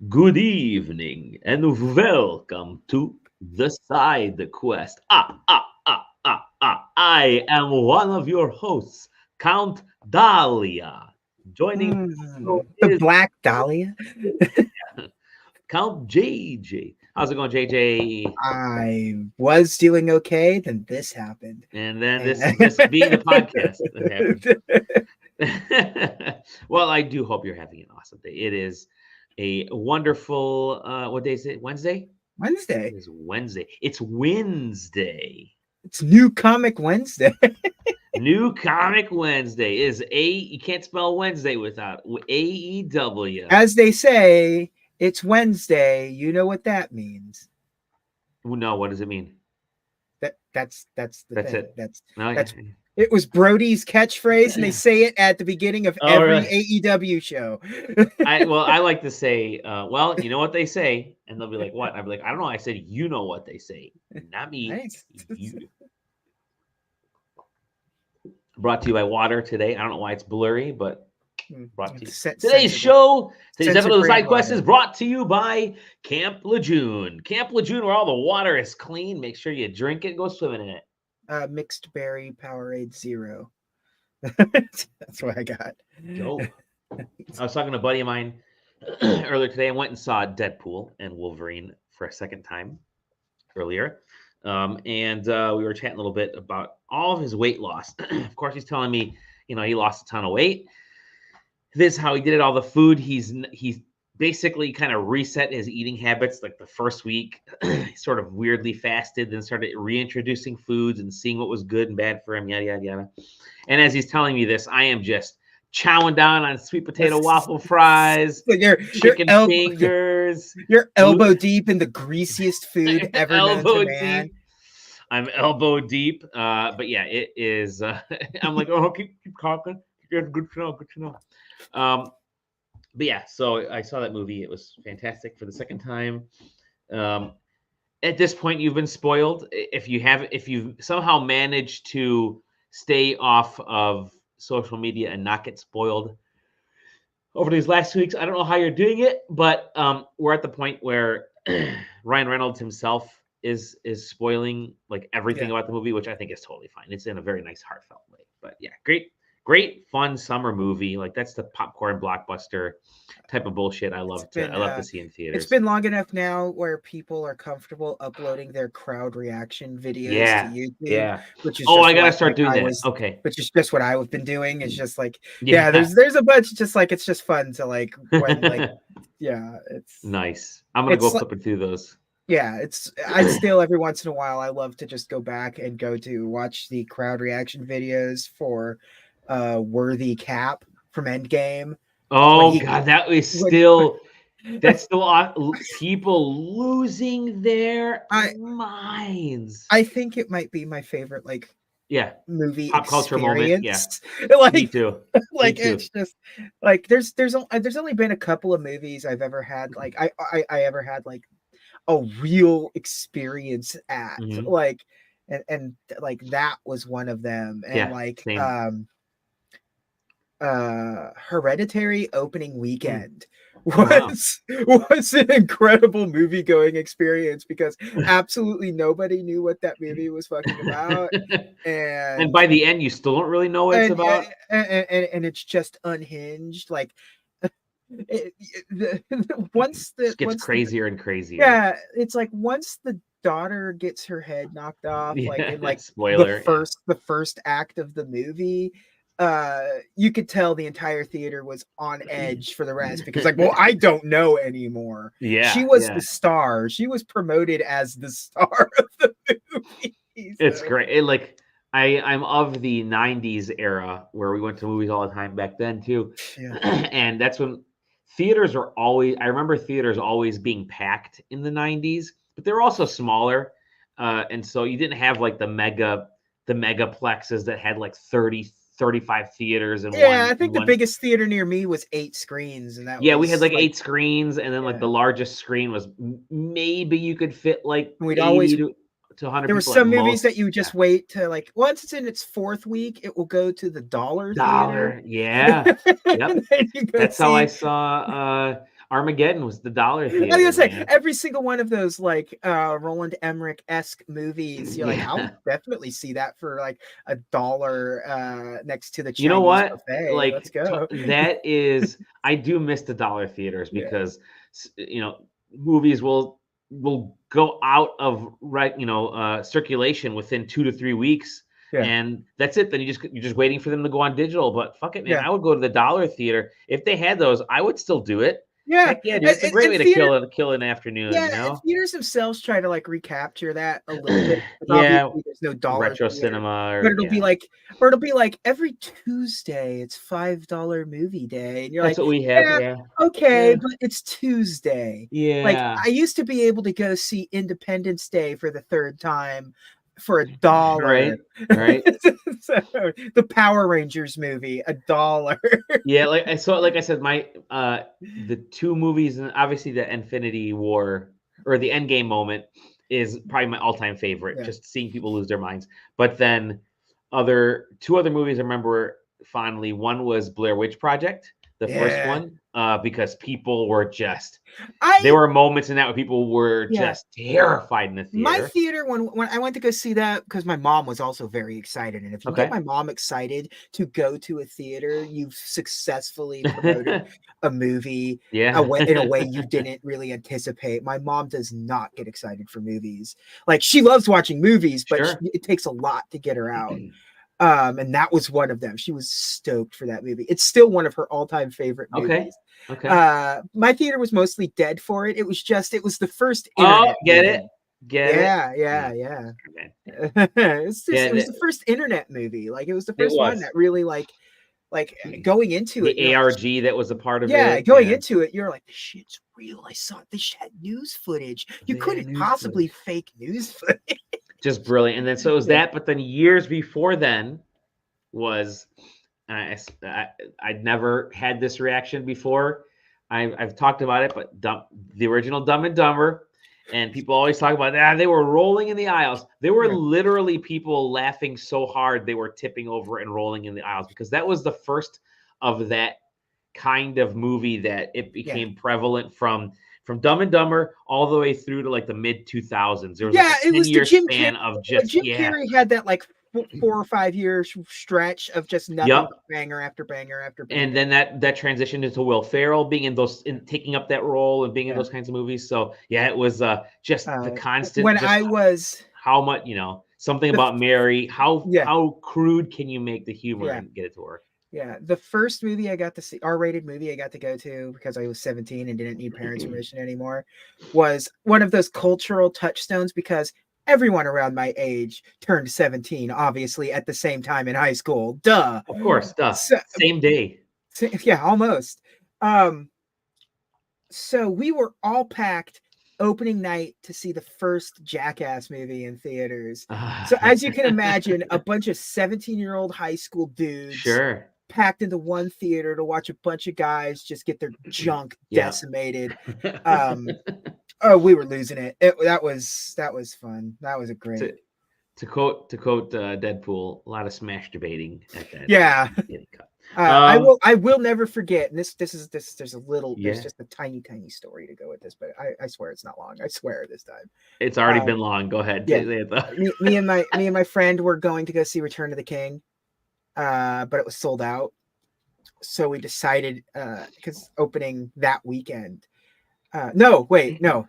Good evening and welcome to the SideQuest. I am one of your hosts, Count Dahlia. Joining The is Black Dahlia. Count JJ. How's it going, JJ? I was doing okay, then this happened. And then this being the podcast that happened. Well, I do hope you're having an awesome day. It is a wonderful what day is it? Wednesday? Wednesday. It is Wednesday. It's Wednesday. It's New Comic Wednesday. New Comic Wednesday is you can't spell Wednesday without AEW. As they say, it's Wednesday. You know what that means. No, what does it mean? That's the That's thing. it. That's No, it was Brody's catchphrase, and they say it at the beginning of every really? AEW show. I like to say, well, you know what they say, and they'll be like, "What?" I'll be like, "I don't know." I said, "You know what they say, not me." Nice. You. Brought to you by water today. I don't know why it's blurry, but brought to you. Today's episode of the SideQuest is brought to you by Camp Lejeune. Camp Lejeune, where all the water is clean. Make sure you drink it and go swimming in it. Mixed berry Powerade Zero. That's what I got. Dope. I was talking to a buddy of mine earlier today. I went and saw Deadpool and Wolverine for a second time earlier. And we were chatting a little bit about all of his weight loss. Of course, he's telling me, he lost a ton of weight. This is how he did it. All the food he's basically kind of reset his eating habits. Like the first week, he sort of weirdly fasted, then started reintroducing foods and seeing what was good and bad for him, yada, yada, yada. And as he's telling me this, I am just chowing down on sweet potato waffle fries, chicken fingers. You're elbow deep in the greasiest food ever known to man. I'm elbow deep. But yeah, it is. I'm like, oh, keep talking. Good to know. But yeah, so I saw that movie. It was fantastic for the second time. At this point, you've been spoiled. If you somehow managed to stay off of social media and not get spoiled over these last 2 weeks, I don't know how you're doing it, but we're at the point where Ryan Reynolds himself is spoiling like everything about the movie, which I think is totally fine. It's in a very nice, heartfelt way. But yeah, great fun summer movie. Like that's the popcorn blockbuster type of bullshit I love to see in theaters. It's been long enough now where people are comfortable uploading their crowd reaction videos to YouTube. Yeah. Which is I gotta start doing that. Okay. Which is just what I've been doing. It's just like there's a bunch just like it's just fun to like when like it's nice. I'm gonna go flipping through those. Yeah, I still every once in a while I love to just go back and go to watch the crowd reaction videos for Worthy Cap from Endgame. Oh God, that's still people losing their minds. I think it might be my favorite movie pop culture moment. Yeah, me too. It's just like there's only been a couple of movies I've ever had like I ever had like a real experience at like and like that was one of them and same. Hereditary opening weekend was an incredible movie going experience because absolutely nobody knew what that movie was fucking about and by the end you still don't really know what it's about and it's just unhinged like once it gets crazier and crazier. Yeah, it's like once the daughter gets her head knocked off like in like spoiler the first act of the movie, you could tell the entire theater was on edge for the rest because like, well, I don't know anymore. She was the star. She was promoted as the star of the movie. It's great. I'm of the 90s era where we went to movies all the time back then too. And that's when theaters are always, I remember theaters always being packed in the 90s, but they're also smaller. And so you didn't have like the megaplexes that had like 35 theaters and I think the biggest theater near me was 8 screens and that we had like 8 screens and then like the largest screen was maybe you could fit like we'd always to 100 there were some movies that you just wait to like once it's in its 4th week it will go to the dollar theater. Yep. That's how I saw Armageddon was the dollar theater. I was gonna say man. every single one of those like Roland Emmerich-esque movies, you're like, I'll definitely see that for like $1 next to the Chinese You know what? buffet. Let's go. That is, I do miss the dollar theaters because movies will go out of circulation within 2 to 3 weeks. Yeah. And that's it. Then you're just waiting for them to go on digital. But fuck it, man. Yeah. I would go to the dollar theater if they had those. I would still do it. Yeah, heck yeah, dude. It's a great way to kill an afternoon. Yeah, and theaters themselves try to like recapture that a little bit. Yeah, obviously there's no dollar retro theater, cinema, but it'll be like every Tuesday it's $5 movie day, and you're that's like, what we have. Yeah, okay, yeah. but it's Tuesday. Yeah, like I used to be able to go see Independence Day for the third time for $1. Right. So, the Power Rangers movie, $1. Yeah, like I said, my the two movies, and obviously the Infinity War or the Endgame moment is probably my all-time favorite. Yeah. Just seeing people lose their minds. But then two other movies I remember fondly. One was Blair Witch Project, the first one, because people were just there were moments in that where people were just terrified in the theater. My theater, when I went to go see that, because my mom was also very excited, and if you get my mom excited to go to a theater, you've successfully promoted a movie in a way you didn't really anticipate. My mom does not get excited for movies. Like, she loves watching movies, but it takes a lot to get her out. And that was one of them. She was stoked for that movie. It's still one of her all-time favorite movies. Okay. My theater was mostly dead for it. It was the first internet movie. Yeah. It was the first internet movie. Like, it was the first one that really like going into it. The ARG that was a part of it. Yeah, going into it, you're like, this shit's real. I saw they had news footage. You couldn't possibly fake news footage. Just brilliant. And then so it was that, but then years before then was I'd never had this reaction before. I've talked about it, but the original Dumb and Dumber, and people always talk about that. They were rolling in the aisles. There were literally people laughing so hard they were tipping over and rolling in the aisles, because that was the first of that kind of movie that it became prevalent from Dumb and Dumber all the way through to like the mid 2000s. There was like a 10-year span of just Jim Carrey had that like 4 or 5 year stretch of just nothing but banger after banger after banger. And then that transitioned into Will Ferrell being in taking up that role and being in those kinds of movies. So it was just the constant. When I was how much something about Mary. How crude can you make the humor and get it to work? Yeah, the first movie I got to see, R-rated movie I got to go to because I was 17 and didn't need parents' permission anymore, was one of those cultural touchstones, because everyone around my age turned 17, obviously, at the same time in high school. Duh. Of course, duh. Same day. Yeah, almost. So we were all packed opening night to see the first Jackass movie in theaters. So as you can imagine, a bunch of 17-year-old high school dudes packed into one theater to watch a bunch of guys just get their junk decimated. We were losing it. That was fun. That was a great. To quote Deadpool, a lot of smash debating at that. Yeah. I will never forget. And there's just a tiny story to go with this, but I swear it's not long. I swear this time. It's already been long. Go ahead. Yeah. me and my friend were going to go see Return of the King, but it was sold out. So we decided, because opening that weekend. No,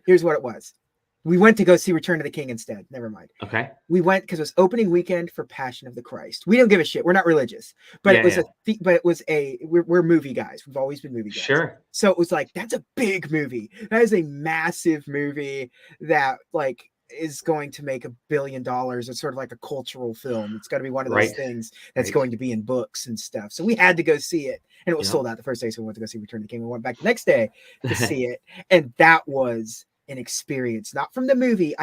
here's what it was. We went to go see Return of the King instead. Never mind. Okay. We went because it was opening weekend for Passion of the Christ. We don't give a shit. We're not religious, but we're movie guys. We've always been movie guys. Sure. So it was like, that's a big movie. That is a massive movie that like is going to make $1 billion. It's sort of like a cultural film. It's got to be one of those things that's going to be in books and stuff. So we had to go see it, and it was sold out the first day. So we went to go see Return of the King. We went back the next day to see it, and that was an experience. Not from the movie.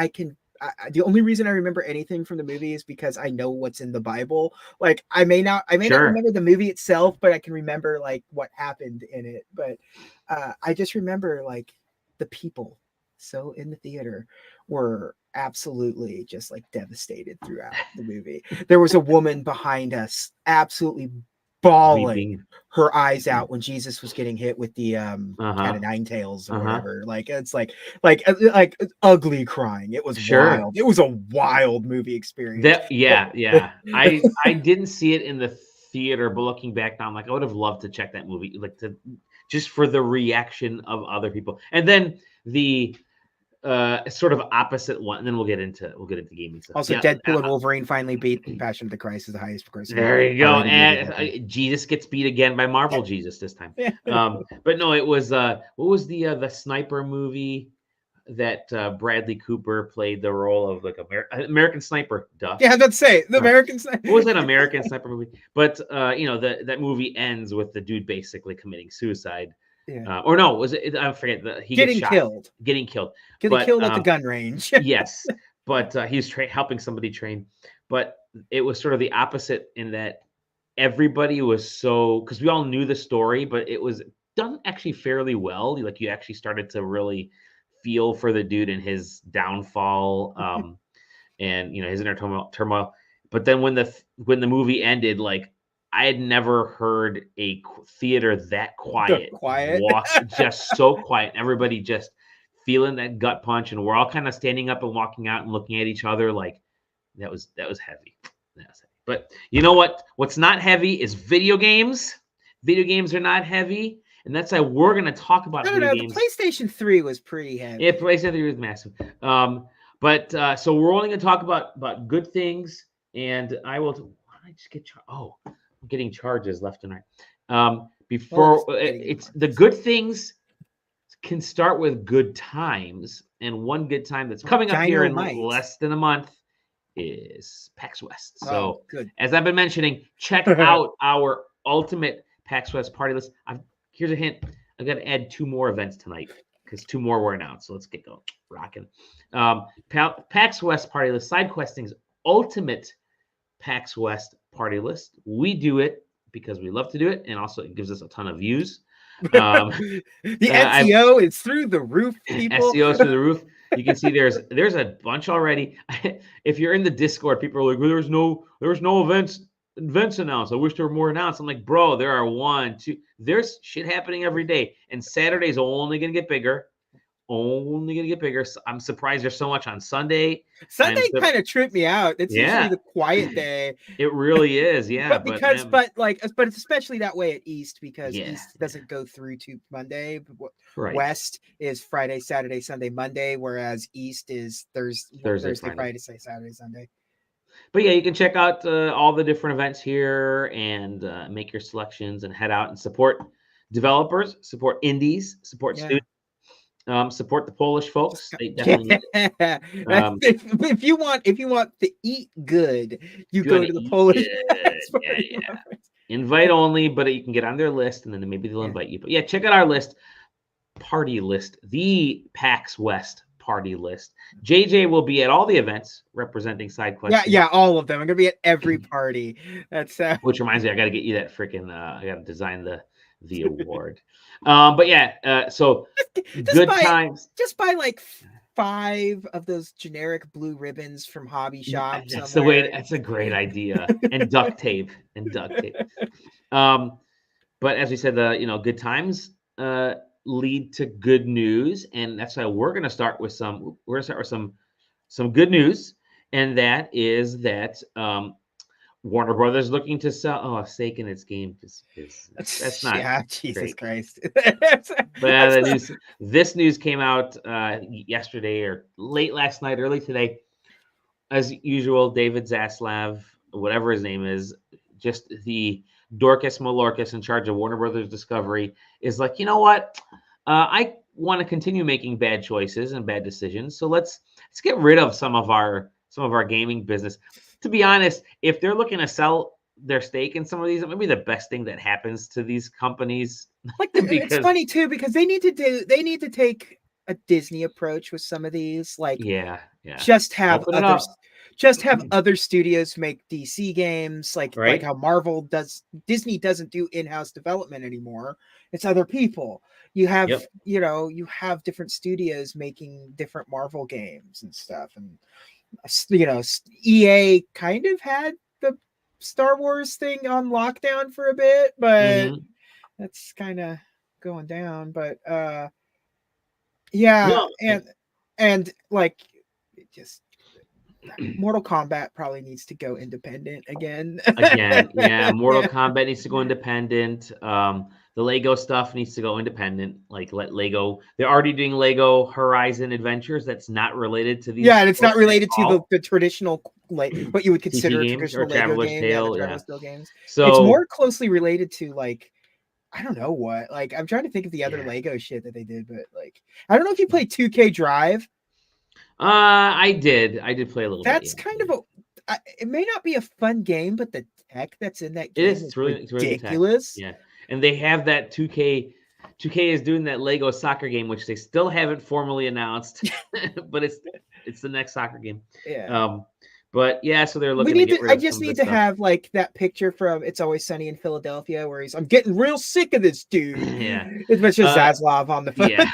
The only reason I remember anything from the movie is because I know what's in the Bible. Like, I may not remember the movie itself, but I can remember like what happened in it. But I just remember like the people so in the theater were absolutely just like devastated throughout the movie. There was a woman behind us absolutely bawling her eyes out when Jesus was getting hit with the cat of nine tails or whatever. Like it's like ugly crying. It was wild. It was a wild movie experience. I didn't see it in the theater, but looking back now, I'm like, I would have loved to check that movie, like to just for the reaction of other people. And then the sort of opposite one, and then we'll get into gaming stuff. Also, Deadpool and Wolverine finally beat Passion of the Christ as the highest grossing. There you go. And Jesus gets beat again by Marvel Jesus this time. But no, it was what was the sniper movie that Bradley Cooper played the role of, like American Sniper. Duh. Yeah, let's say the American Sniper. What was that American Sniper movie? But that movie ends with the dude basically committing suicide. Yeah. Or no, was it? I forget. He getting killed. Getting killed at the gun range. Yes, but he was helping somebody train. But it was sort of the opposite in that everybody was because we all knew the story, but it was done actually fairly well. Like you actually started to really feel for the dude and his downfall, and his inner turmoil. But then when the movie ended, like, I had never heard a theater that quiet. Just so quiet. Everybody just feeling that gut punch, and we're all kind of standing up and walking out and looking at each other. Like that was heavy. But you know what? What's not heavy is video games. Video games are not heavy, and that's why we're going to talk about video games. The PlayStation 3 was pretty heavy. Yeah, PlayStation 3 was massive. But so we're only going to talk about good things, and I will. Why don't I just get I'm getting charges left and right. It's the good things can start with good times, and one good time that's coming up here in less than a month is PAX West. So as I've been mentioning, check out our ultimate PAX West party list. Here's a hint. I've got to add 2 more events tonight because 2 more were announced. So let's get going. Rocking. PAX West party list. SideQuesting's ultimate PAX West party list. We do it because we love to do it, and also it gives us a ton of views. The SEO is through the roof, people. SEO is through the roof. You can see there's a bunch already. If you're in the Discord, people are like, well, there's no events announced. I wish there were more announced. I'm like, bro, there are 1, 2. There's shit happening every day, and Saturday's only gonna get bigger. I'm surprised there's so much on Sunday. Sunday kind of tripped me out. It's usually the quiet day. It really is, yeah. but it's especially that way at East because East doesn't go through to Monday. Right. West is Friday, Saturday, Sunday, Monday, whereas East is Thursday, Friday, Saturday, Sunday. But yeah, you can check out all the different events here and make your selections and head out and support developers, support indies, support students. Support the Polish folks. They definitely need it. If you want to eat good, go to the Polish. Invite only, but you can get on their list, and then maybe they'll invite you. But yeah, check out our list, party list, the PAX West party list. JJ will be at all the events representing SideQuest. Yeah, all of them. I'm gonna be at every party. That's which reminds me, I got to get you that freaking. I got to design the award. But yeah, so good times. Just buy like 5 of those generic blue ribbons from hobby shops. That's the way. That's a great idea. And duct tape. But as we said, good times lead to good news, and that's why we're gonna start with some. We're gonna start with some good news, and that is that Warner Brothers looking to sell a stake in its game. That's not. Yeah, Jesus Christ. But this news came out yesterday or late last night, early today. As usual, David Zaslav, whatever his name is, just the Dorcas Malorcas in charge of Warner Brothers Discovery, is like, you know what? I want to continue making bad choices and bad decisions. So let's get rid of some of our gaming business. To be honest, if they're looking to sell their stake in some of these, it might be the best thing that happens to these companies. It's funny too because they need to take a Disney approach with some of these. Like, just have other studios make DC games, like how Marvel does. Disney doesn't do in-house development anymore. It's other people. You have you have different studios making different Marvel games and stuff, and EA kind of had the Star Wars thing on lockdown for a bit, but Mhm. that's kind of going down. But yeah, No, and like it just Mortal Kombat probably needs to go independent again. again, yeah, Mortal Yeah. Kombat needs to go independent. The Lego stuff needs to go independent. Like let Lego. They're already doing Lego Horizon Adventures. That's not related to these Yeah, and it's not folks at related to all. the traditional, like what you would CP consider a games or traditional Lego Traveler's game. Yeah, the Tale. Yeah. Traveler's Tale games. It's So more closely related to like I don't know what. Like I'm trying to think of the other yeah. Lego shit that they did, but like I don't know if you played 2K Drive. I did. I did play a little bit. That's Yeah. kind of it may not be a fun game, but the tech that's in that It game is. is It's really good tech. ridiculous. Yeah, and they have that 2K. 2K is doing that Lego soccer game, which they still haven't formally announced, but it's the next soccer game. Yeah. Um, but yeah, so they're We looking to need get to. rid I of some just of need this to stuff. have like that picture from "It's Always Sunny in Philadelphia," where I'm getting real sick of this dude. Yeah, It's just Zaslav on the phone. yeah.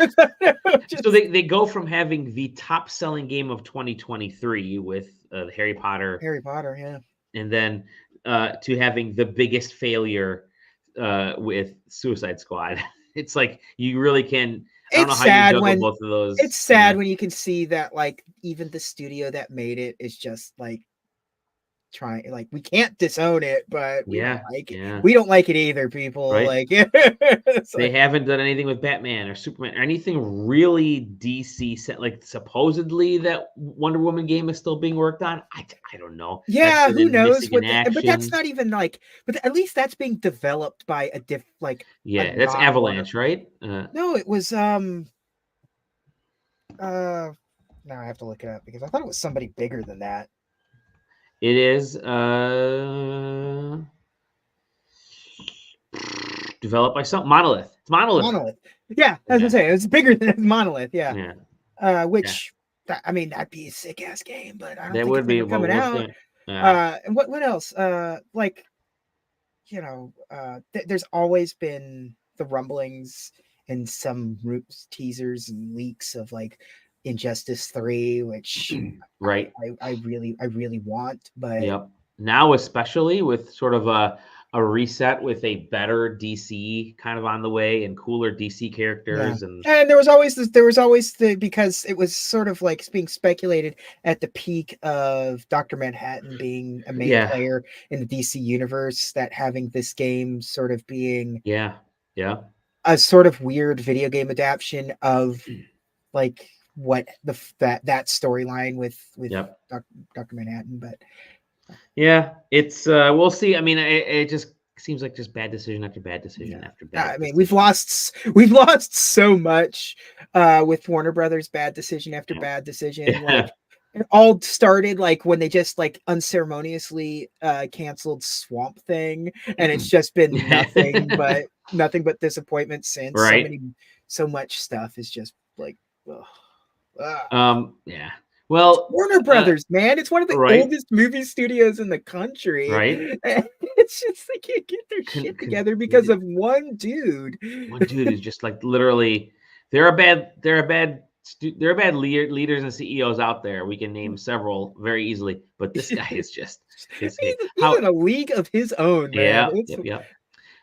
Just, So they go from having the top selling game of 2023 with Harry Potter, Harry Potter, yeah. and then to having the biggest failure with Suicide Squad. It's like you really can. I don't know It's how you sad juggle when both of those. it's sad when you can see that like even the studio that made it is just like trying like we can't disown it, but we don't Yeah, like it. yeah, We don't like it either, people. right. Like it's They like haven't done anything with Batman or Superman or anything really DC set. Like supposedly that Wonder Woman game is still being worked on. I don't know. That's yeah, who been knows missing in what but that's action. not even like but at least that's being developed by a like a Yeah, that's not Warner. Avalanche, right? No, it was now I have to look it up because I thought it was somebody bigger than that. It is developed by some Monolith. It's Monolith. Monolith. Yeah, I was gonna Yeah, say it's bigger than Monolith, yeah. yeah, yeah. Which I mean that'd be a sick ass game, but I don't That think it's would be. ever Well, coming we'll out. see. Yeah, And what else? Like there's always been the rumblings and some teasers and leaks of like Injustice 3, which right. I really want, but Yep. Now, especially with sort of a reset with a better DC kind of on the way and cooler DC yeah. characters and And there was always the because it was sort of like being speculated at the peak of Dr. Manhattan being a main yeah, player in the DC universe, that having this game sort of being yeah, yeah, a sort of weird video game adaptation of like what that storyline with yep, Dr. Manhattan, but yeah. It's we'll see. I mean, it just seems like just bad decision after bad decision yeah. after bad I mean, decision. we've lost so much with Warner Brothers, bad decision after Yeah. bad decision. Yeah. Like it all started like when they just like unceremoniously canceled Swamp Thing, and it's just been nothing but disappointment since. Right. So much stuff is just like ugh, ugh. Yeah. It's Well, Warner Brothers, man. It's one of the right, oldest movie studios in the country. right. And it's just they can't get their shit together because of one dude. One dude is just like literally. There are bad leaders and CEOs out there. We can name several very easily, but this guy is just his He's in a league of his own, man. Yeah, It's yep.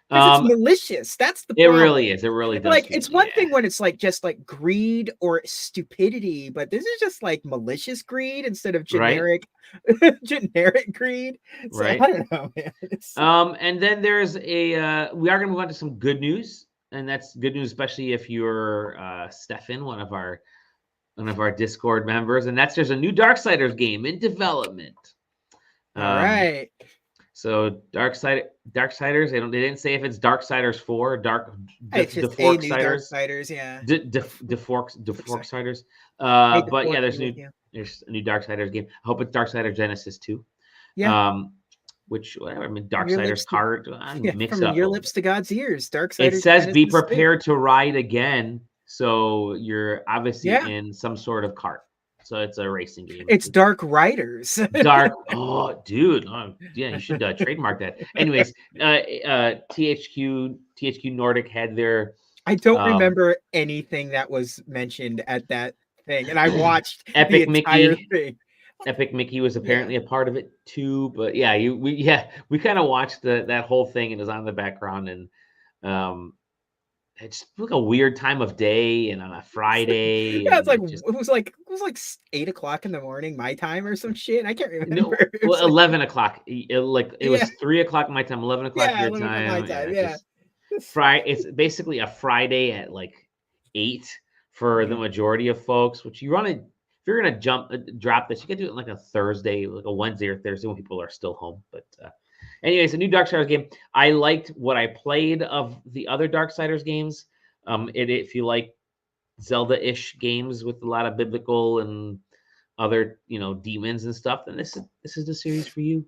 because it's malicious. That's the It problem. really is. It really does Like feel. it's one Yeah, thing when it's like just like greed or stupidity, but this is just like malicious greed instead of right, generic greed. So I right. don't know, man. And then there's we are gonna move on to some good news, and that's good news, especially if you're Stefan, one of our Discord members, and that's there's a new Darksiders game in development. All right. So Darksiders, they didn't say if it's Darksiders 4, It's just a new Darksiders, yeah. Deforksiders. Hey, But yeah, there's a new Darksiders game. I hope it's Darksiders Genesis 2. Yeah. Which whatever. I mean Darksiders card. Mix from up. your lips to God's ears. Darksiders. It says be Genesis 2. prepared to ride again. So you're obviously Yeah. in some sort of cart. So it's a racing game. It's Dark Riders. Dark. Oh, dude. Oh, yeah, you should trademark that. Anyways, THQ Nordic had their. I don't remember anything that was mentioned at that thing, and I watched Epic the entire Mickey. thing. Epic Mickey was apparently a part of it too. But yeah, we kind of watched that whole thing, and it was on in the background, and it's like a weird time of day and on a Friday. Yeah, it's like it was like 8 o'clock in the morning my time or some shit. I can't remember. No, well, 11 o'clock. It was 3 o'clock my time, 11 o'clock your 11 o'clock my time. Yeah, it's basically a Friday at like 8 for the majority of folks. Which you want to, if you're gonna drop this, you can do it like a Thursday, like a Wednesday or Thursday when people are still home. But anyways, a new Darksiders game. I liked what I played of the other Darksiders games. If you like Zelda-ish games with a lot of biblical and other demons and stuff, then this is the series for you.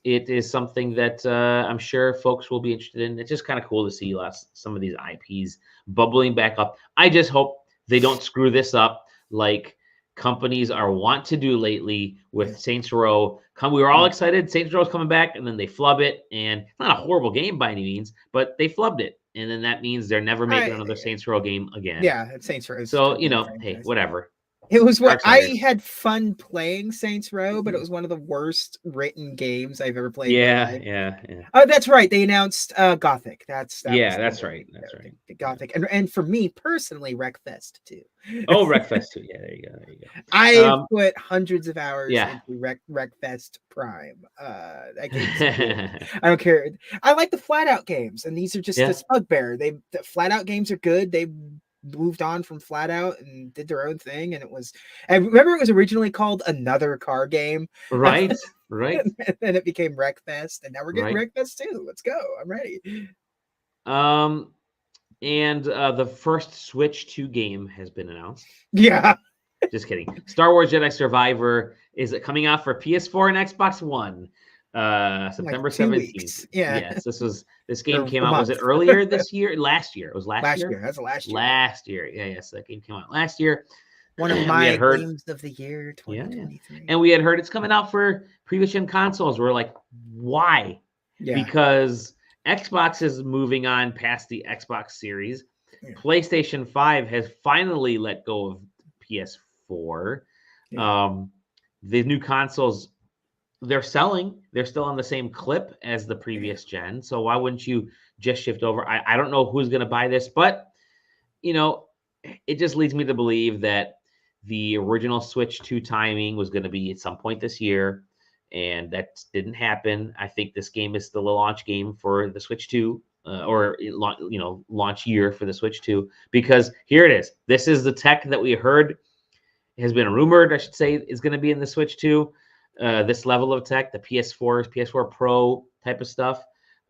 It is something that I'm sure folks will be interested in. It's just kind of cool to see some of these IPs bubbling back up. I just hope they don't screw this up like companies want to do lately with Saints Row. We were all excited Saints Row is coming back, and then they flub it, and it's not a horrible game by any means, but they flubbed it, and then that means they're never making another Saints Row game again. Yeah, it's Saints Row. So hey, whatever. It was what I had fun playing Saints Row, but it was one of the worst written games I've ever played. Yeah. Oh, that's right. They announced Gothic. That's right. Gothic, and for me personally, Wreckfest 2. Oh, Wreckfest 2. Yeah, there you go. I put hundreds of hours into Wreckfest Prime. That game's cool. I don't care. I like the flat out games, and these are just this bugbear. The flat out games are good. They moved on from flat out and did their own thing, and I remember it was originally called Another Car Game, right and then it became Wreckfest, and now we're getting Wreckfest 2. Let's go. I'm ready. And the first Switch 2 game has been announced. Yeah. Just kidding. Star Wars Jedi Survivor is coming out for PS4 and Xbox One September 17th. Yes, this game came out. Was it earlier this year? Last year. It was last year. That's last year. Last year. Yes, that game came out last year. One of my games of the year, 2023. Yeah. And we had heard it's coming out for previous gen consoles. We're like, why? Yeah. Because Xbox is moving on past the Xbox Series. Yeah. PlayStation 5 has finally let go of PS4. Yeah. The new consoles, they're selling. They're still on the same clip as the previous gen. So why wouldn't you just shift over? I don't know who's going to buy this, but, it just leads me to believe that the original Switch 2 timing was going to be at some point this year, and that didn't happen. I think this game is still a launch game for the Switch 2, launch year for the Switch 2, because here it is. This is the tech that we heard has been rumored, I should say, is going to be in the Switch 2. This level of tech, the PS4 Pro type of stuff,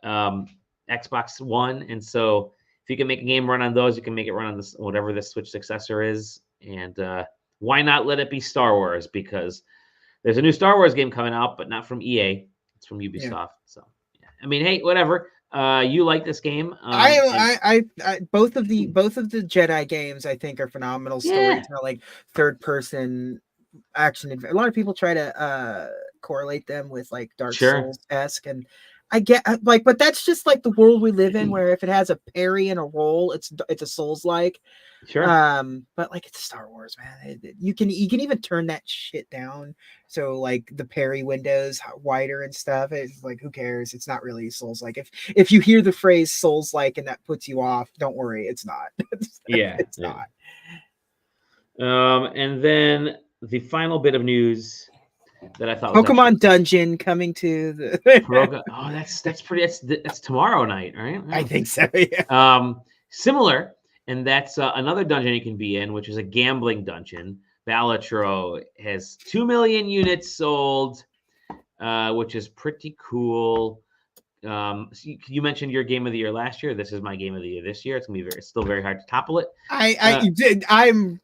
Xbox One. And so if you can make a game run on those, you can make it run on this, whatever the Switch successor is. And why not let it be Star Wars? Because there's a new Star Wars game coming out, but not from EA. It's from Ubisoft. Yeah. So, yeah. I mean, hey, whatever. You like this game? I both of the Jedi games I think are phenomenal storytelling, third person action. A lot of people try to correlate them with like Dark Souls-esque, and I get but that's just like the world we live in, where if it has a parry and a roll, it's a Souls-like. Sure. But like it's Star Wars, man. You can even turn that shit down, so like the parry windows wider and stuff. It's like, who cares? It's not really Souls-like. If you hear the phrase Souls-like and that puts you off, don't worry, it's not. It's not. And then the final bit of news that I thought Pokemon Dungeon coming to the that's pretty. That's tomorrow night, right? I think so. Yeah. Similar, and that's another dungeon you can be in, which is a gambling dungeon. Balatro has 2 million units sold, which is pretty cool. So you mentioned your game of the year last year. This is my game of the year this year. It's gonna be still very hard to topple it. I'm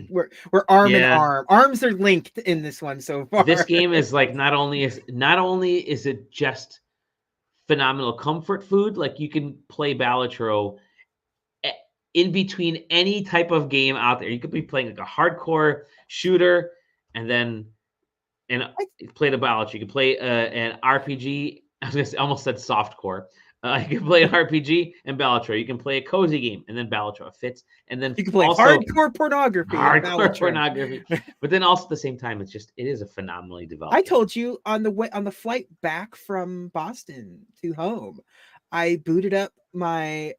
we're arm in arm. Arms are linked in this one so far. This game is like not only is it just phenomenal comfort food, like you can play Balatro in between any type of game out there. You could be playing like a hardcore shooter and play the Balatro. You could play an RPG. I almost said softcore. You can play an RPG and Balatro. You can play a cozy game and then Balatro. It fits. And then You can play also hardcore pornography. hardcore pornography. But then also at the same time, it is a phenomenally developed. I told you on the flight back from Boston to home, I booted up my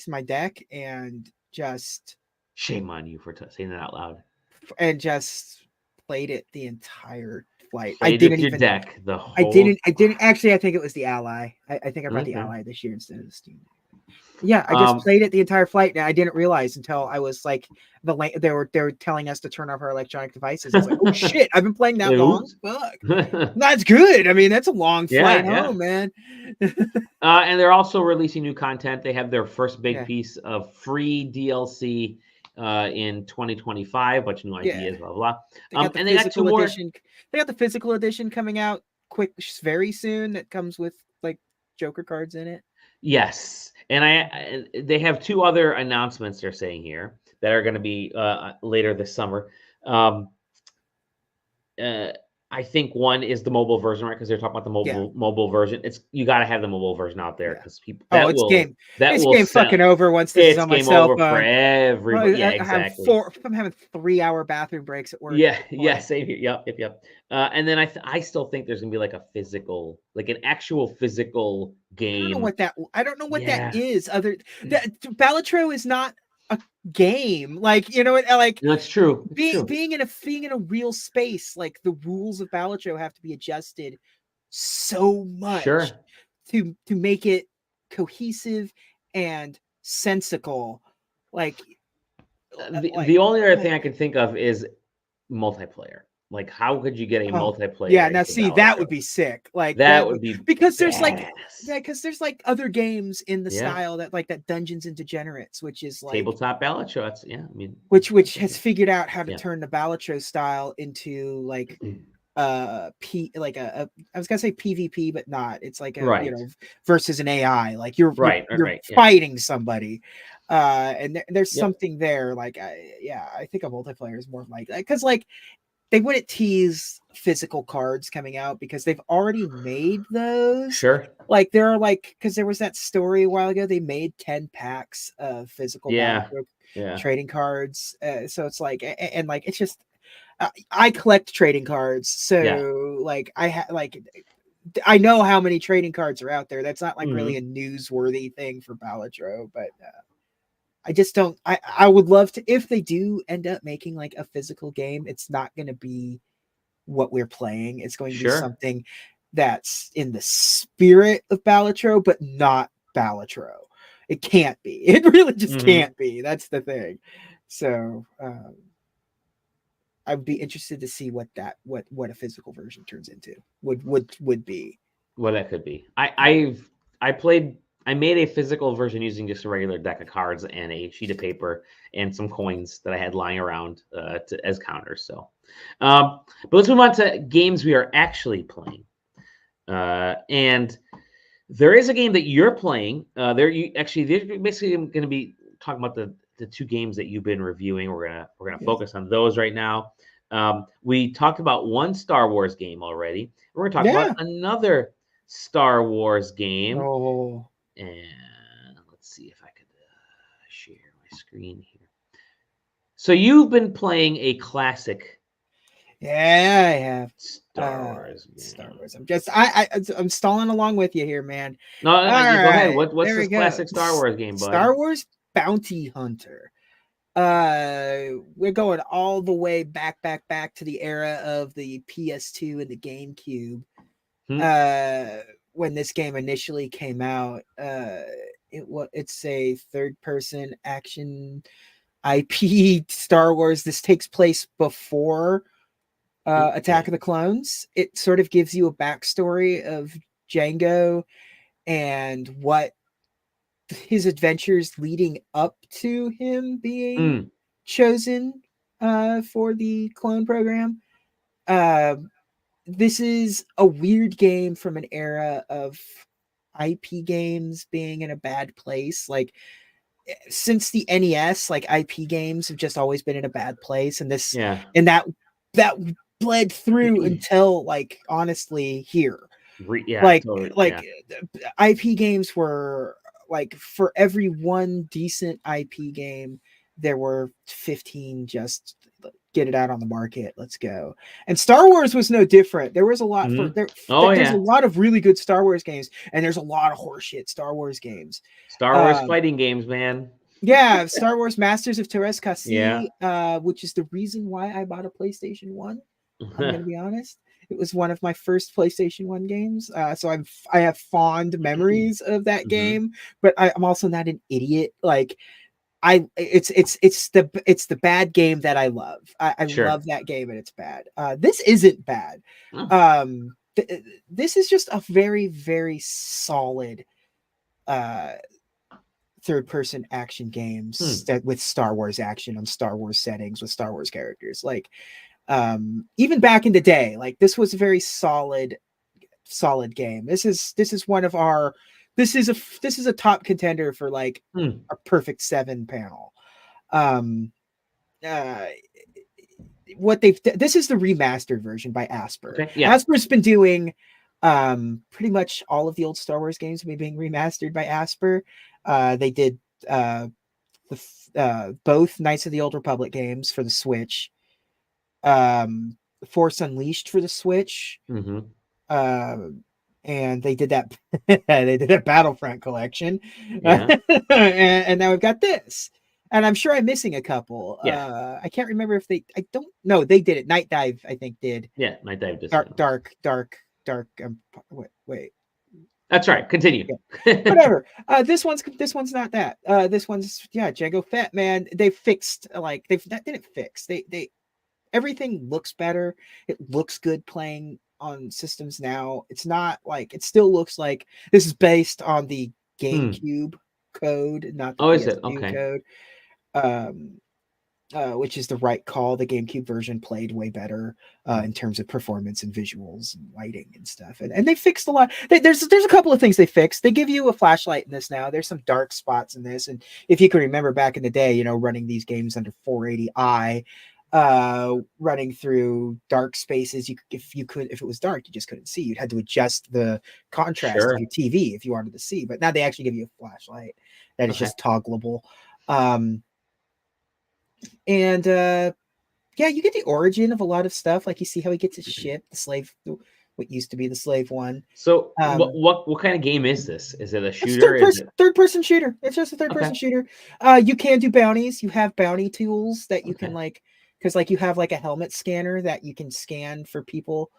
my deck and just shame on you for saying that out loud. And just played it the entire flight. I didn't even deck the whole. I didn't actually. I think it was the Ally. I think I brought the Ally this year instead of the Steam. Yeah, I just played it the entire flight, and I didn't realize until I was like they were telling us to turn off our electronic devices. I was like, oh shit, I've been playing that long. Fuck, that's good. I mean, that's a long flight home, man. And they're also releasing new content. They have their first big piece of free DLC in 2025. Bunch of new ideas, blah blah. And they got 2 more. They got the physical edition coming out very soon. That comes with like Joker cards in it. Yes, and they have 2 other announcements they're saying here that are going to be later this summer. I think one is the mobile version, right? Because they're talking about the mobile version. You got to have the mobile version out there because people. It's game fucking over once this is on my cell phone. For everybody. Yeah, exactly. I'm having 3-hour bathroom breaks at work. Yeah, same here. Yep. And then I still think there's gonna be like an actual physical game. I don't know what that is. Balatro is not a game, like, you know what, like, that's true. Being in a real space, like the rules of Balatro have to be adjusted so much to make it cohesive and sensical. Like the only other thing I can think of is multiplayer. Like, how could you get a multiplayer? Yeah, now see, that would be sick. Like that would be because there's like other games in the style that Dungeons and Degenerates, which is like tabletop Balatro. Which has figured out how to turn the Balatro style into like I was gonna say PvP, but not. It's like versus an AI. Like you're fighting somebody. And there's something there. Like I think a multiplayer is more like that because like they wouldn't tease physical cards coming out because they've already made those. Sure. Like there are because there was that story a while ago. They made 10 packs of physical trading cards. So it's like, and like, it's just, I collect trading cards. So like I know how many trading cards are out there. That's not like really a newsworthy thing for Balatro, but I just don't. I would love to, if they do end up making like a physical game, it's not going to be what we're playing. It's going to be something that's in the spirit of Balatro, but not Balatro. It can't be. It really just can't be. That's the thing. So I would be interested to see what a physical version turns into. Would be what that could be. I made a physical version using just a regular deck of cards and a sheet of paper and some coins that I had lying around as counters. So, but let's move on to games we are actually playing. And there is a game that you're playing. They're basically going to be talking about the 2 games that you've been reviewing. We're gonna focus on those right now. We talked about one Star Wars game already. We're going to talk about another Star Wars game. And let's see if I could share my screen here. So you've been playing a classic. Yeah, I have. Star Wars. Star Wars. I'm stalling along with you here, man. No, go ahead. What's this classic Star Wars game, bud? Star Wars Bounty Hunter. We're going all the way back to the era of the PS2 and the GameCube. When this game initially came out, it's a third-person action IP Star Wars. This takes place before Attack of the Clones. It sort of gives you a backstory of Jango and what his adventures leading up to him being chosen for the clone program. This is a weird game from an era of IP games being in a bad place. Like since the NES, like IP games have just always been in a bad place. And that bled through until like honestly here. like totally, like IP games were like, for every one decent IP game, there were 15 just get it out on the market. Let's go. And Star Wars was no different. There was a lot for there. There's a lot of really good Star Wars games, and there's a lot of horseshit Star Wars games. Star Wars fighting games, man. Yeah, Star Wars Masters of Teräs Käsi, Yeah. which is the reason why I bought a PlayStation 1. I'm going to be honest. It was one of my first PlayStation 1 games. So I have fond memories of that game, but I'm also not an idiot. Like, it's the bad game that I love. I love that game, and it's bad. This isn't bad. This is just a very, very solid third-person action games that with Star Wars action on Star Wars settings with Star Wars characters. Like, even back in the day, like, this was a very solid game. This is one of our this is a top contender for like a perfect 7 panel. This is the remastered version by Asper. Okay, yeah. Asper's been doing pretty much all of the old Star Wars games being remastered by Asper. They did both Knights of the Old Republic games for the Switch, Force Unleashed for the Switch, and they did that Battlefront collection, and now we've got this. And I'm sure I'm missing a couple. I can't remember if they. I don't know. They did it. Night Dive, I think, did. Yeah, Night Dive did. Dark. Wait. That's right. Continue. Whatever. This one's not that. This one's Jango Fett, man. They fixed that didn't fix. They everything looks better. It looks good playing on systems now. It's not like, it still looks like this is based on the GameCube code, not the PS2 code. Which is the right call. The GameCube version played way better in terms of performance and visuals and lighting and stuff. And they fixed a lot. There's a couple of things they fixed. They give you a flashlight in this now. There's some dark spots in this. And if you can remember back in the day, running these games under 480i, running through dark spaces, if it was dark, you just couldn't see. You'd had to adjust the contrast of your TV if you wanted to see. But now they actually give you a flashlight that is just toggleable. And you get the origin of a lot of stuff. Like, you see how he gets his ship, the slave, what used to be the slave one. So what kind of game is this? Is it a shooter? Third person shooter. It's just a third person shooter. You can do bounties. You have bounty tools that you can because you have like a helmet scanner that you can scan for people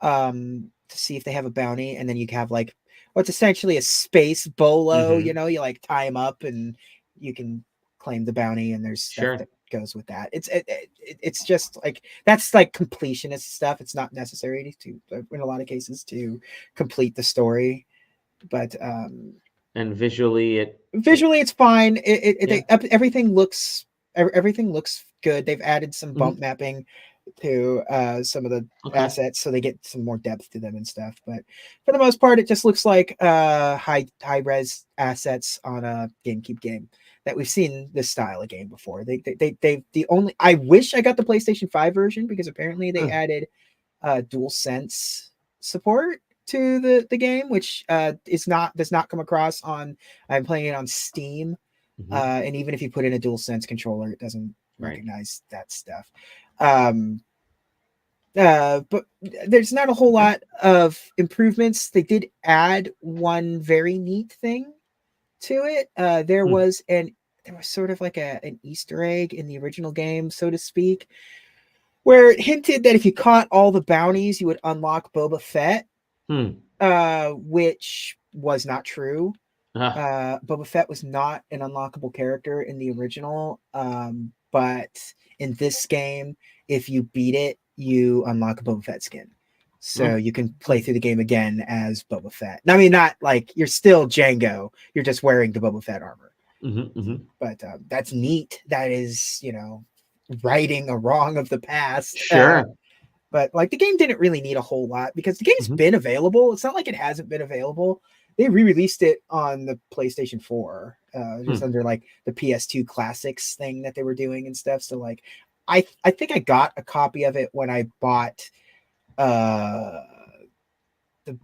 to see if they have a bounty, and then you have like what's essentially a space bolo. You like tie them up and you can claim the bounty, and there's stuff that goes with that. It's just like, that's like completionist stuff. It's not necessary to in a lot of cases to complete the story, but and visually it's fine. Everything looks good. They've added some bump mapping to some of the assets, so they get some more depth to them and stuff. But for the most part, it just looks like high res assets on a GameCube game that we've seen this style of game before. I wish I got the PlayStation 5 version, because apparently they added DualSense support to the game, which does not come across on. I'm playing it on Steam, and even if you put in a DualSense controller, it doesn't recognize that stuff. But there's not a whole lot of improvements. They did add one very neat thing to it. There was sort of like an Easter egg in the original game, so to speak, where it hinted that if you caught all the bounties, you would unlock Boba Fett, which was not true. Boba Fett was not an unlockable character in the original, but in this game, if you beat it, you unlock a Boba Fett skin. So you can play through the game again as Boba Fett. I mean, not like you're still Jango, you're just wearing the Boba Fett armor. But that's neat. That is, righting a wrong of the past. But like, the game didn't really need a whole lot, because the game's been available. It's not like it hasn't been available. They re-released it on the PlayStation 4, just under like the PS2 Classics thing that they were doing and stuff. So like, I think I got a copy of it when I bought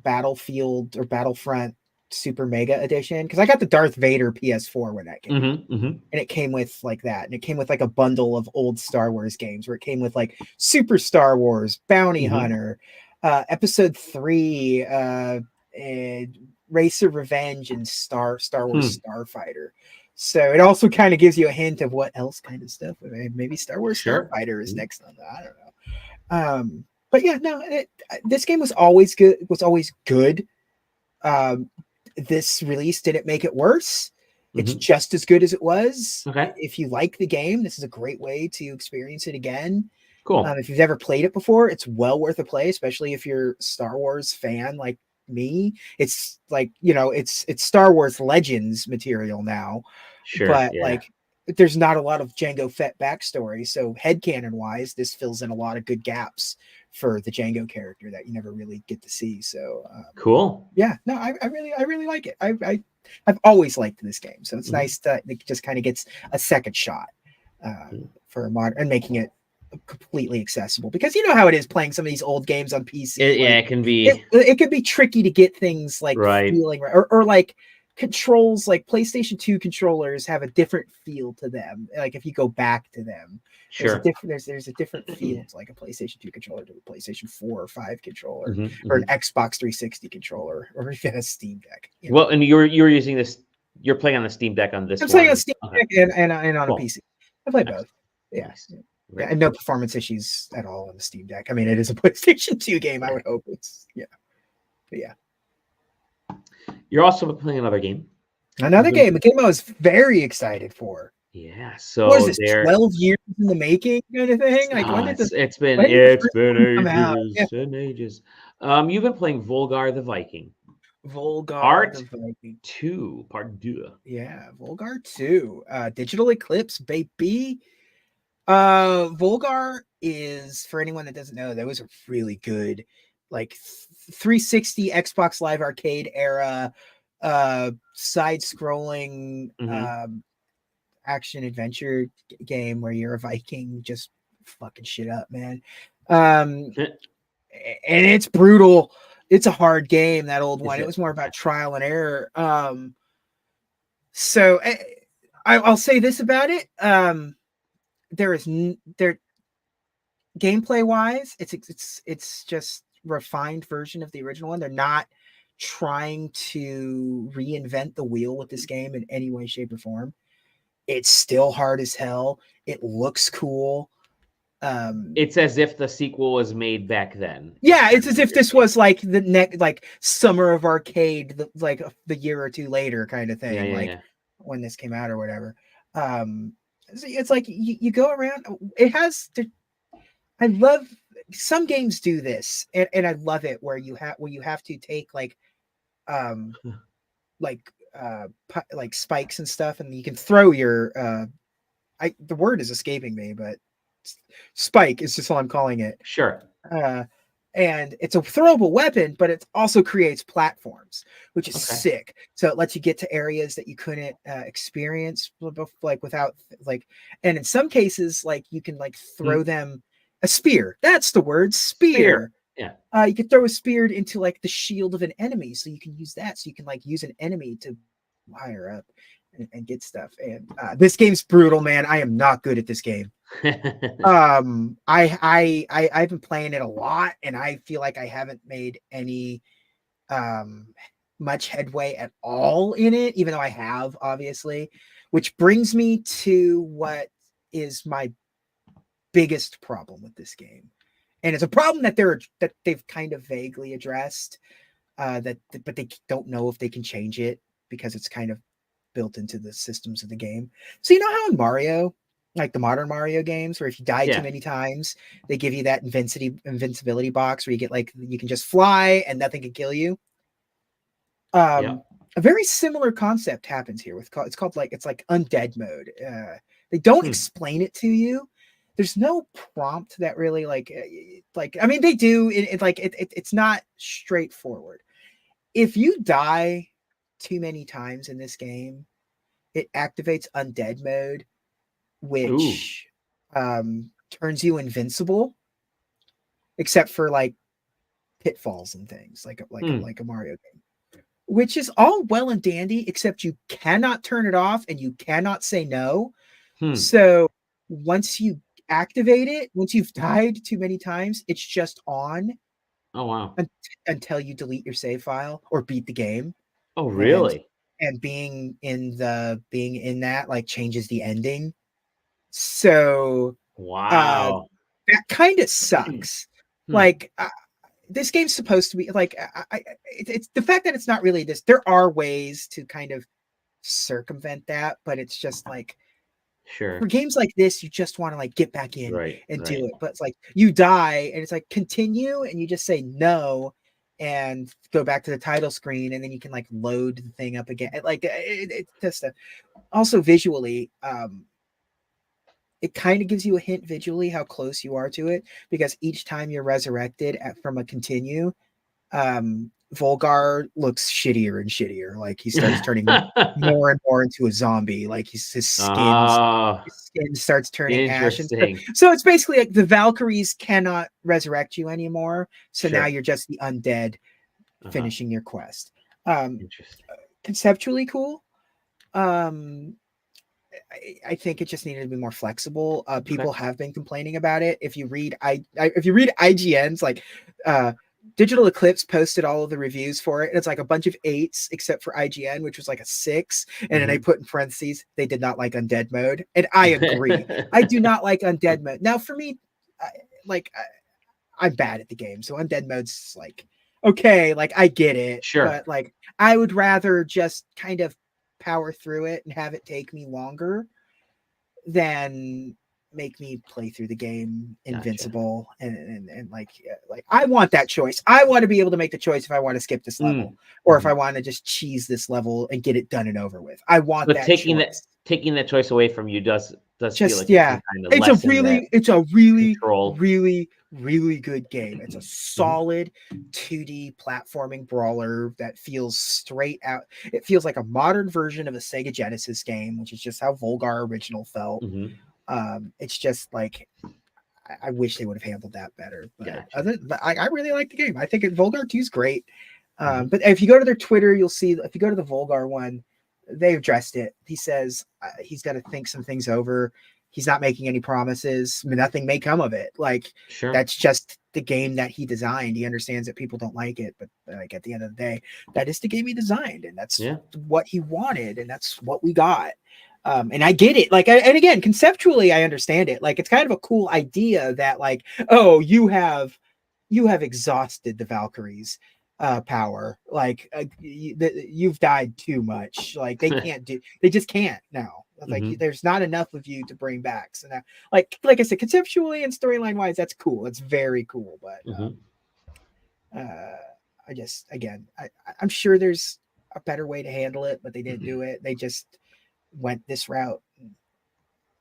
Battlefield or Battlefront Super Mega Edition, because I got the Darth Vader PS4 when that came out. And it came with like that, and it came with like a bundle of old Star Wars games where it came with like Super Star Wars, Bounty Hunter, Episode 3, and Race of Revenge, and Star Wars Starfighter. So it also kind of gives you a hint of what else kind of stuff. Maybe Star Wars Starfighter is next on that. I don't know. But yeah, no, this game was always good. This release didn't make it worse. It's just as good as it was. Okay. If you like the game, this is a great way to experience it again. Cool. If you've never played it before, it's well worth a play, especially if you're a Star Wars fan like me. It's like, it's Star Wars Legends material now. Sure. But like, there's not a lot of Jango Fett backstory. So headcanon wise, this fills in a lot of good gaps for the Jango character that you never really get to see. So cool. Yeah, no, I really like it. I've always liked this game. So it's nice that it just kind of gets a second shot for a modern, and making it completely accessible, because you know how it is playing some of these old games on PC. It can be it can be tricky to get things like feeling right, or like controls, like PlayStation 2 controllers have a different feel to them. Like if you go back to them, there's a different feel to like a PlayStation 2 controller to a PlayStation 4 or 5 controller, or an Xbox 360 controller, or even a Steam Deck. Well, and you're using this. You're playing on the Steam Deck on this. I'm playing on Steam Deck and on a PC. I play both. Yeah. Nice. Yeah, and no performance issues at all on the Steam Deck. I mean, it is a PlayStation 2 game. I would hope it's But yeah. You're also playing another game. Another game, a game I was very excited for. Yeah. So what is this, 12 years in the making kind of thing? Like it's been ages. You've been playing VOLGAR the Viking. VOLGAR the Viking 2, Part 2. Yeah, VOLGAR 2. Digital Eclipse, baby. VOLGAR is, for anyone that doesn't know, that was a really good like 360 Xbox Live Arcade era side-scrolling action adventure game where you're a Viking just fucking shit up, man. And it's brutal. It's a hard game, that old one. It was more about trial and error. So I'll say this about it. There gameplay wise, it's just refined version of the original one. They're not trying to reinvent the wheel with this game in any way, shape, or form. It's still hard as hell. It looks cool. It's as if the sequel was made back then. Yeah, it's as if this was like the next, like Summer of Arcade, like the year or two later kind of thing. When this came out or whatever. It's like you go around. It has. I love some games do this, and I love it where you have to take like spikes and stuff, and you can throw your the word is escaping me, but spike is just all I'm calling it. Sure. And it's a throwable weapon, but it also creates platforms, which is sick. So it lets you get to areas that you couldn't experience like without like, and in some cases, like you can like throw them a spear. That's the word, spear. Yeah. You could throw a spear into like the shield of an enemy, so you can use that. So you can like use an enemy to wire up and get stuff. And this game's brutal, man. I am not good at this game. I've been playing it a lot, and I feel like I haven't made any much headway at all in it, even though I have, obviously, which brings me to what is my biggest problem with this game. And it's a problem that they've kind of vaguely addressed, but they don't know if they can change it because it's kind of built into the systems of the game. So you know how in Mario, like the modern Mario games, where if you die too many times, they give you that invincibility box where you get like you can just fly and nothing can kill you. A very similar concept happens here with it's like undead mode. They don't explain it to you. There's no prompt that really like I mean they do it's not straightforward. If you die too many times in this game, it activates undead mode, which turns you invincible, except for like pitfalls and things like a Mario game, which is all well and dandy, except you cannot turn it off and you cannot say no. So once you activate it, once you've died too many times, it's just on. Oh wow! Until you delete your save file or beat the game. Oh really? And being in that like changes the ending. So wow, that kind of sucks. Like this game's supposed to be like it's the fact that it's not really this. There are ways to kind of circumvent that, but it's just like sure. For games like this, you just want to like get back in and do it. But it's like you die and it's like continue and you just say no and go back to the title screen and then you can like load the thing up again. Like it's just also visually, it kind of gives you a hint visually how close you are to it, because each time you're resurrected from a continue, VOLGAR looks shittier and shittier. Like he starts turning more and more into a zombie. Like his skin starts turning ashen. So it's basically like the Valkyries cannot resurrect you anymore. So now you're just the undead finishing your quest. Conceptually cool. I think it just needed to be more flexible. People have been complaining about it. If you read IGN's like Digital Eclipse posted all of the reviews for it, and it's like a bunch of 8s except for IGN, which was like a 6, and then they put in parentheses they did not like undead mode, and I agree. I do not like undead mode. Now for me, I'm bad at the game, so undead mode's like okay, like I get it, but like I would rather just kind of power through it and have it take me longer than make me play through the game invincible. And like I want that choice. I want to be able to make the choice if I want to skip this level or if I want to just cheese this level and get it done and over with. I want that taking that choice away from you does just feel like kind of it's a really good game. It's a solid 2D platforming brawler that feels straight out. It feels like a modern version of a Sega Genesis game, which is just how VOLGAR original felt. It's just like I wish they would have handled that better. But I really like the game. I think VOLGAR 2 is great. But if you go to their Twitter, you'll see if you go to the VOLGAR one, they addressed it. He says he's got to think some things over. He's not making any promises. I mean, nothing may come of it. Like that's just the game that he designed. He understands that people don't like it, but like at the end of the day, that is the game he designed, and that's what he wanted, and that's what we got. And I get it. Like, and again, conceptually, I understand it. Like, it's kind of a cool idea that, like, oh, you have exhausted the Valkyries' power. Like, you've died too much. Like, they just can't now. Like, there's not enough of you to bring back. So now, like I said, conceptually and storyline wise, that's cool. It's very cool. But I just, again, I'm sure there's a better way to handle it, but they didn't do it. They just went this route.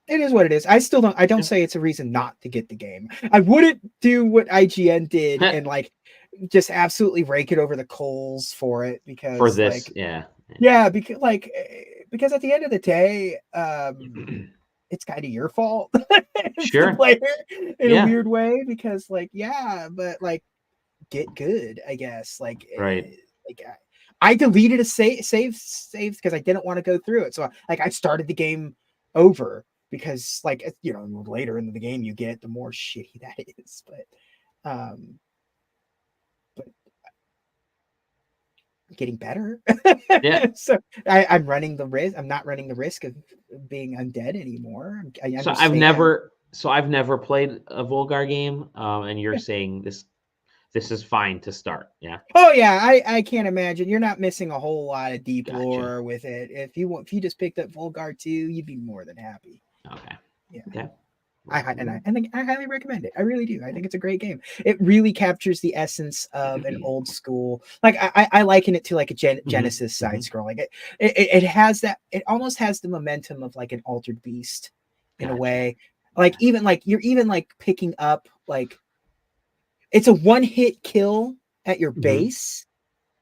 It is what it is. I don't say it's a reason not to get the game. I wouldn't do what IGN did and like just absolutely rake it over the coals for it because for this, because at the end of the day, it's kind of your fault. Sure. Player in a weird way because like but like get good, I guess. Like I deleted a saves because I didn't want to go through it. So like I started the game over because like later into the game you get the more shitty that is. But getting better. So I'm running the risk. I'm not running the risk of being undead anymore. I've never played a VOLGAR game, and you're saying this is fine to start. Yeah. Oh yeah, I can't imagine. You're not missing a whole lot of deep lore with it. If you just picked up VOLGAR 2, you'd be more than happy. Okay. Yeah. Okay. I highly recommend it. I really do. I think it's a great game. It really captures the essence of an old school. Like I liken it to like a Genesis side scroll. Like it has that. It almost has the momentum of like an Altered Beast in a way. Like even like you're even like picking up like it's a one-hit kill at your base,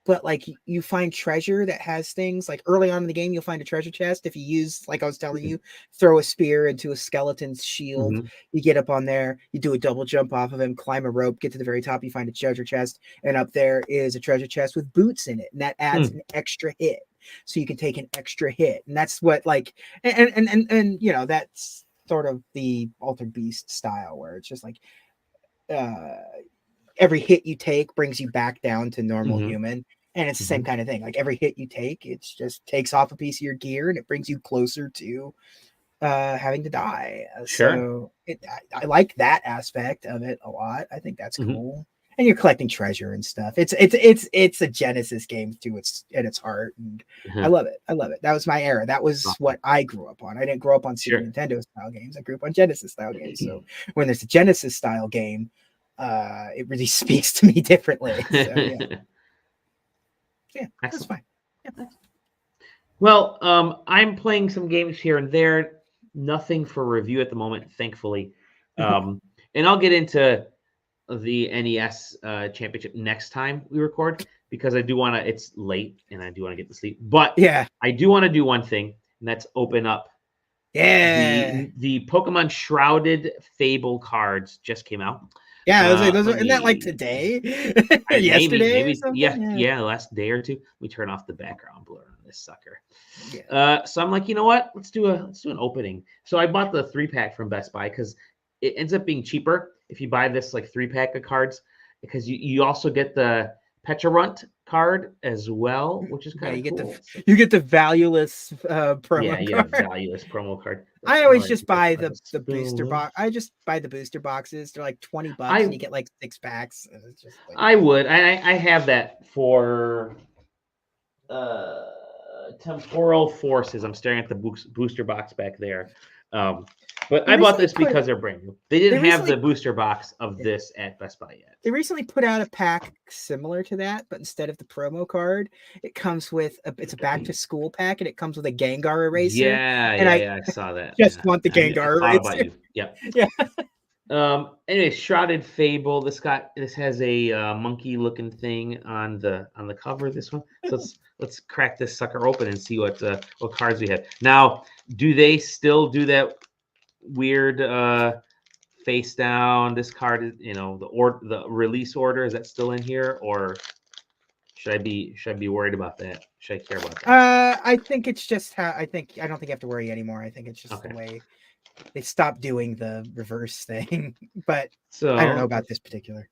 but like you find treasure that has things like early on in the game, you'll find a treasure chest. If you use, like I was telling you, throw a spear into a skeleton's shield, you get up on there, you do a double jump off of him, climb a rope, get to the very top, you find a treasure chest, and up there is a treasure chest with boots in it, and that adds an extra hit. So you can take an extra hit, and that's what like, and you know, that's sort of the Altered Beast style where it's just like, every hit you take brings you back down to normal human, and it's the same kind of thing. Like every hit you take, it's just takes off a piece of your gear, and it brings you closer to having to die. So I like that aspect of it a lot. I think that's cool. And you're collecting treasure and stuff. It's a Genesis game to its at its heart, and I love it. I love it. That was my era. That was what I grew up on. I didn't grow up on Super Nintendo style games. I grew up on Genesis style games. So when there's a Genesis style game, it really speaks to me differently. So, yeah, that's fine. Yeah. Well, I'm playing some games here and there. Nothing for review at the moment, thankfully. And I'll get into the NES Championship next time we record, because I do want to. It's late, and I do want to get to sleep. But yeah, I do want to do one thing, and that's open up. The Pokemon Shrouded Fable cards just came out. Yeah, I was like, isn't that like today? Yesterday? Maybe yeah, last day or two. We turn off the background blur on this sucker. Yeah. So I'm like, you know what? Let's do an opening. So I bought the 3-pack from Best Buy because it ends up being cheaper if you buy this like 3-pack of cards, because you also get the Pecharunt card as well, which is kind of cool. You get the valueless promo card. Yeah, you get a valueless promo card. I always just buy the booster box. I just buy the booster boxes. They're like $20 and you get like 6 packs. And it's just like, I would. I have that for Temporal Forces. I'm staring at the booster box back there. But I bought this because they're brand new. They didn't have the booster box of this at Best Buy yet. They recently put out a pack similar to that, but instead of the promo card, it comes with it's a back to school pack, and it comes with a Gengar eraser. Yeah, I saw that. Just want the Gengar eraser. Yep. Yeah. Anyway, Shrouded Fable. This has a monkey looking thing on the cover. This one. So let's crack this sucker open and see what cards we have. Now, do they still do that weird face down? This card is, the release order, is that still in here, or should I be worried about that? Should I care about that? I think it's just how I don't think you have to worry anymore. I think it's just the way they stopped doing the reverse thing. But so I don't know about this particular.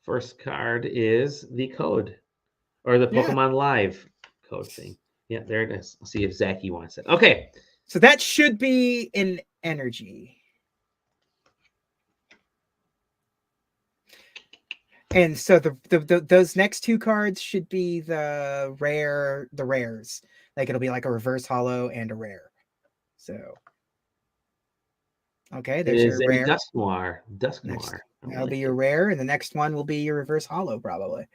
First card is the code, or the Pokemon Live code thing. Yeah, there it is. I'll see if Zachy wants it. Okay. So that should be an energy. And so those next 2 cards should be the rares. Like it'll be like a reverse holo and a rare. So okay, there's your rare. Dusknoir. That'll be your rare, and the next one will be your reverse holo, probably.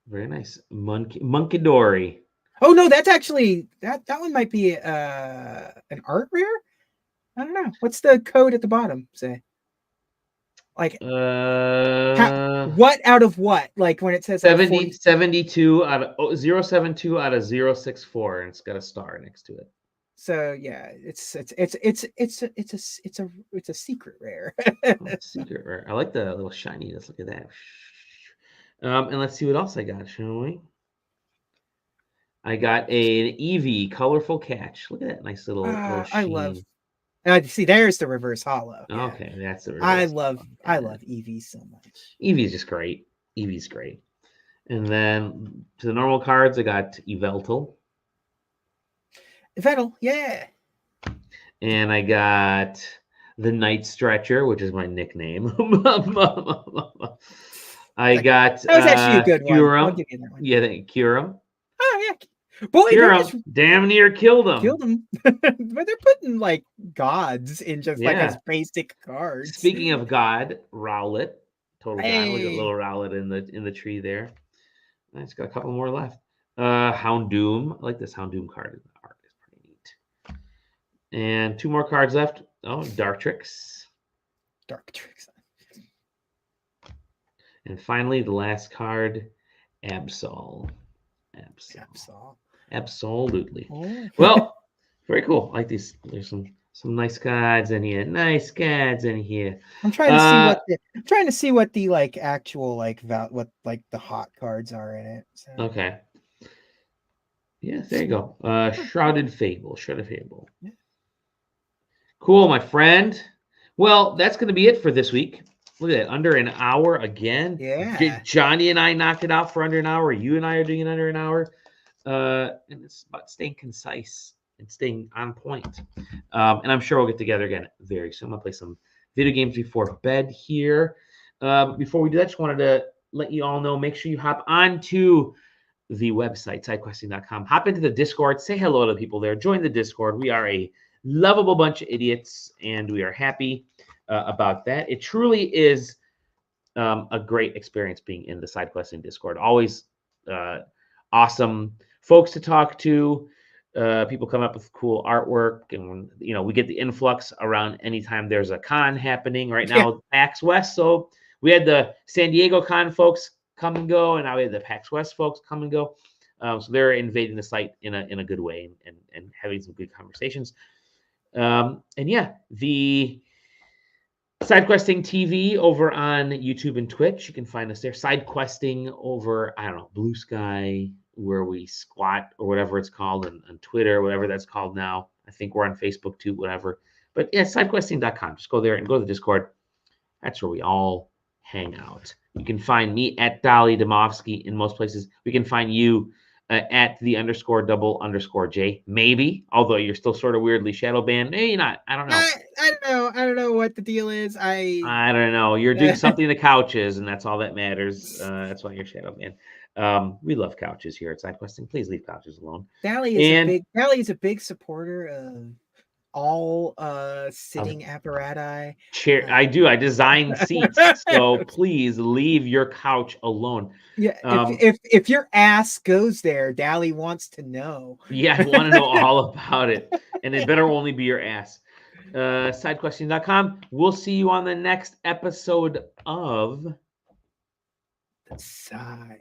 Very nice. Monkidori. Oh no, that's actually that one might be an art rare. I don't know. What's the code at the bottom say? Like what out of what? Like when it says 72 out of 072 out of 064, and it's got a star next to it. So yeah, it's a secret rare. Secret rare. I like the little shininess. Look at that. And let's see what else I got, shall we? I got an Eevee colorful catch. Look at that nice little sheen. I love. See, there's the reverse holo. Yeah. Okay, that's the reverse. I love Eevee so much. Eevee's just great. Eevee's great. And then to the normal cards, I got Yveltal. Yeah. And I got the Night Stretcher, which is my nickname. I got that was actually a good Kyurem. I'll give you that one. Yeah, Kyurem. Oh yeah. Boy, Kyurem damn near killed him. But they're putting like gods in just like as basic cards. Speaking of God, Rowlet. Total God. Look at little Rowlet in the tree there. I just got a couple more left. Houndoom. I like this Houndoom card. The art is pretty neat. And 2 more cards left. Oh, Dartrix. Dartrix. And finally, the last card Absolutely. Oh. Well, very cool. I like these. There's some nice cards in here. Nice cards in here. I'm trying to see what the like actual like what like the hot cards are in it. So. Okay. Yeah, there you go. Shrouded Fable. Yeah. Cool, my friend. Well, that's going to be it for this week. Look at that, under an hour again. Yeah. Johnny and I knocked it out for under an hour. You and I are doing it under an hour. And it's about staying concise and staying on point. And I'm sure we'll get together again very soon. I'm going to play some video games before bed here. Before we do that, just wanted to let you all know, make sure you hop onto the website, sidequesting.com. Hop into the Discord. Say hello to the people there. Join the Discord. We are a lovable bunch of idiots, and we are happy about that. It truly is a great experience being in the SideQuesting Discord. Always awesome folks to talk to. People come up with cool artwork, and we get the influx around anytime there's a con happening. Right now, PAX West. So we had the San Diego con folks come and go, and now we have the PAX West folks come and go. So they're invading the site in a good way and having some good conversations. And yeah, the SideQuesting TV over on YouTube and Twitch. You can find us there. SideQuesting over, I don't know, Blue Sky, where we squat or whatever it's called, and on Twitter, whatever that's called now. I think we're on Facebook too, whatever. But yeah, sidequesting.com. Just go there and go to the Discord. That's where we all hang out. You can find me at Dolly Domovsky in most places. We can find you at _double_J, maybe, although you're still sort of weirdly shadow banned. Maybe not. I don't know. I don't know what the deal is. I don't know. You're doing something to couches, and that's all that matters. That's why you're shadow banned. We love couches here at SideQuesting. Please leave couches alone. Dally is a big supporter of all sitting apparatus. Chair. I do. I design seats, so please leave your couch alone. Yeah. If your ass goes there, Dally wants to know. Yeah, I want to know all about it, and it better only be your ass. SideQuesting.com. We'll see you on the next episode of SideQuest.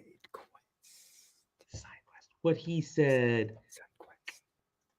What he said.